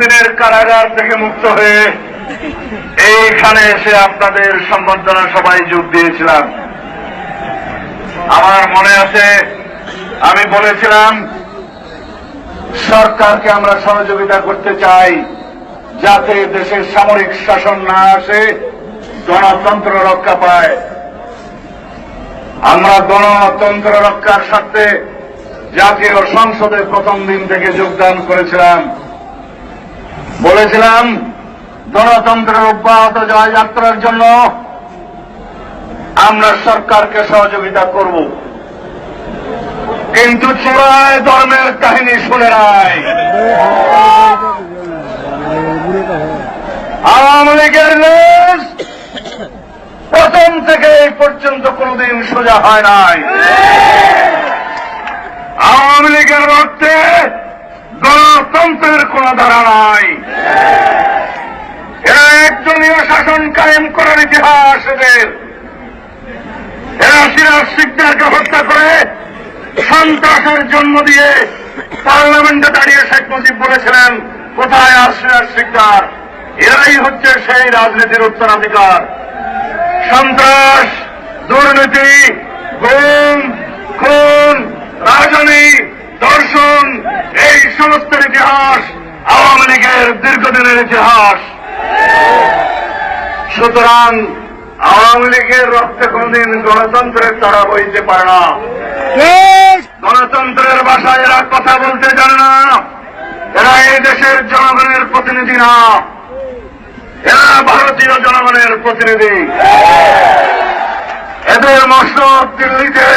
দিনের কারাগার থেকে মুক্ত হয়ে এইখানে এসে আপনাদের সম্বর্ধনা সভায় যোগ দিয়েছিলাম। আমার মনে আছে আমি বলেছিলাম সরকারকে আমরা সহযোগিতা করতে চাই যাতে দেশের সামরিক শাসন না আসে, গণতন্ত্র রক্ষা পায়। আমরা গণতন্ত্র রক্ষার স্বার্থে জাতীয় সংসদে প্রথম দিন থেকে যোগদান করেছিলাম। বলেছিলাম গণতন্ত্রের অব্যাহত জয়যাত্রার জন্য আমরা সরকারকে সহযোগিতা করব, কিন্তু চোরায় ধর্মের কাহিনী শুনে নাই। আওয়ামী লীগের লেজ প্রথম থেকে এই পর্যন্ত কোনদিন সোজা হয় নাই। আওয়ামী লীগের রক্তে গণতন্ত্রের কোন ধারা নাই। এরা একজনীয় শাসন কায়েম করার ইতিহাস এদের। এরা সিরাজ শিকদারকে হত্যা করে সন্ত্রাসের জন্ম দিয়ে পার্লামেন্টে দাঁড়িয়ে শেখ মুজিব বলেছিলেন কোথায় আর সিরাজ শিকদার। এরাই হচ্ছে সেই রাজনীতির উত্তরাধিকার। সন্ত্রাস, দুর্নীতি, গুম, খুন, রাজনী, ধর্ষণ, এই সমস্তের ইতিহাস আওয়ামী লীগের দীর্ঘদিনের ইতিহাস। সুতরাং আওয়ামী লীগের রক্তে কোনদিন গণতন্ত্রের তারা বইতে পারে না। গণতন্ত্রের ভাষায় এরা কথা বলতে জানে না। এরা এই দেশের জনগণের প্রতিনিধি না, এরা ভারতীয় জনগণের প্রতিনিধি। এদের মসনদ দিল্লিতে